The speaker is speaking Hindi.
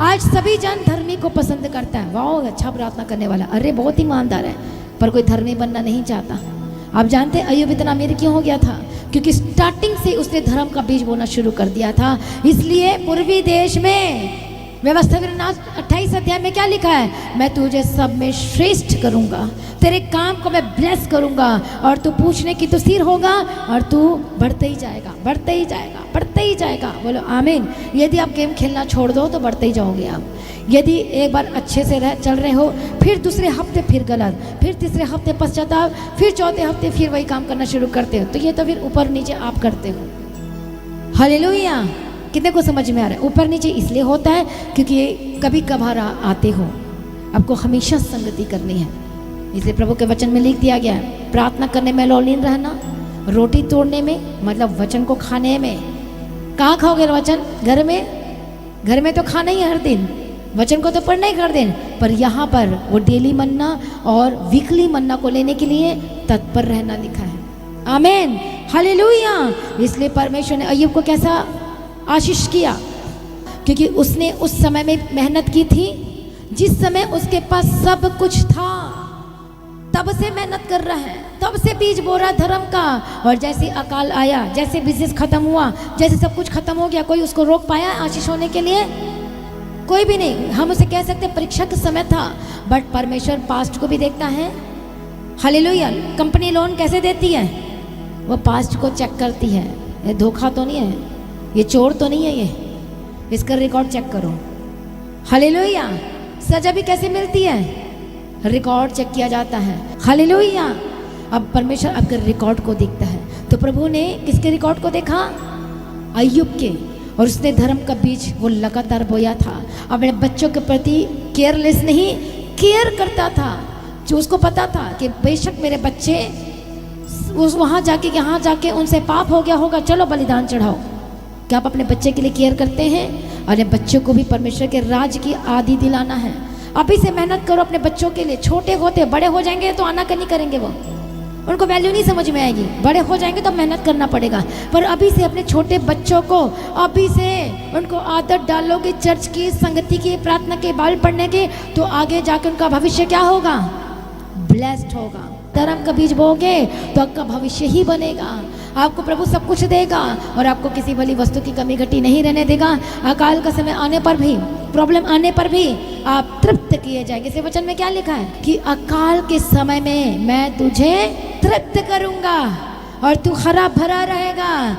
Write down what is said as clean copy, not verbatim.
आज सभी जन धर्मी को पसंद करता है, वाह अच्छा प्रार्थना करने वाला, अरे बहुत ईमानदार है, पर कोई धर्मी बनना नहीं चाहता। आप जानते हैं अय्यूब इतना अमीर क्यों हो गया था? क्योंकि स्टार्टिंग से उसने धर्म का बीज बोना शुरू कर दिया था। इसलिए पूर्वी देश में व्यवस्था विवरण 28 अध्याय में क्या लिखा है? मैं तुझे सब में श्रेष्ठ करूंगा, तेरे काम को मैं ब्लेस करूंगा, और तू पूछने की तो सिर होगा, और तू बढ़ते ही जाएगा, बढ़ते ही जाएगा, बढ़ते ही जाएगा। बोलो आमीन। यदि आप गेम खेलना छोड़ दो तो बढ़ते ही जाओगे आप। यदि एक बार अच्छे से चल रहे हो, फिर दूसरे हफ्ते फिर गलत, फिर तीसरे हफ्ते पश्चाताप, फिर चौथे हफ्ते फिर वही काम करना शुरू करते हो, तो ये तो फिर ऊपर नीचे आप करते हो। हालेलुया। कितने को समझ में आ रहा है? ऊपर नीचे इसलिए होता है क्योंकि ये कभी कभार आते हो, आपको हमेशा संगति करनी है। इसलिए प्रभु के वचन में लिख दिया गया है, प्रार्थना करने में लौलीन रहना, रोटी तोड़ने में मतलब वचन को खाने में। कहाँ खाओगे वचन? घर में? घर में तो खाना ही है हर दिन, वचन को तो पढ़ना ही हर दिन, पर यहाँ पर वो डेली मन्ना और वीकली मन्ना को लेने के लिए तत्पर रहना लिखा है। आमीन, हालेलुया। इसलिए परमेश्वर ने अय्यूब को कैसा आशीष किया? क्योंकि उसने उस समय में मेहनत की थी जिस समय उसके पास सब कुछ था, तब से मेहनत कर रहा है, तब से बीज बो रहा धर्म का। और जैसे अकाल आया, जैसे बिजनेस खत्म हुआ, जैसे सब कुछ खत्म हो गया, कोई उसको रोक पाया आशीष होने के लिए? कोई भी नहीं। हम उसे कह सकते परीक्षा का समय था, बट परमेश्वर पास्ट को भी देखता है। हालेलुया। कंपनी लोन कैसे देती है? वो पास्ट को चेक करती है। ये धोखा तो नहीं है, ये चोर तो नहीं है, ये इसका रिकॉर्ड चेक करो। हालेलुया। सजा भी कैसे मिलती है? रिकॉर्ड चेक किया जाता है। हालेलुया। अब परमेश्वर आपके रिकॉर्ड को देखता है। तो प्रभु ने किसके रिकॉर्ड को देखा? अय्यूब के। और उसने धर्म का बीज वो लगातार बोया था। अपने बच्चों के प्रति केयरलेस नहीं, केयर करता था। जो उसको पता था कि बेशक मेरे बच्चे उस वहाँ जाके यहाँ जाके उनसे पाप हो गया होगा, चलो बलिदान चढ़ाओ। क्या आप अपने बच्चे के लिए केयर करते हैं? और बच्चों को भी परमेश्वर के राज की आदि दिलाना है। अभी से मेहनत करो अपने बच्चों के लिए। छोटे होते बड़े हो जाएंगे तो आनाकानी करेंगे, वो उनको वैल्यू नहीं समझ में आएगी। बड़े हो जाएंगे तो मेहनत करना पड़ेगा, पर अभी से अपने छोटे बच्चों को अभी से उनको आदत डालोगे चर्च की, संगति की, प्रार्थना के, बाइबल पढ़ने के, तो आगे जाकर उनका भविष्य क्या होगा? ब्लेस्ड होगा। धर्म का बीज बोगे तो आपका भविष्य ही बनेगा। आपको प्रभु सब कुछ देगा और आपको किसी भली वस्तु की कमी घटी नहीं रहने देगा। अकाल का समय आने पर भी, प्रॉब्लम आने पर भी आप तृप्त किए जाएंगे। इस वचन में क्या लिखा है कि अकाल के समय में मैं तुझे तृप्त करूंगा और तू हरा भरा रहेगा।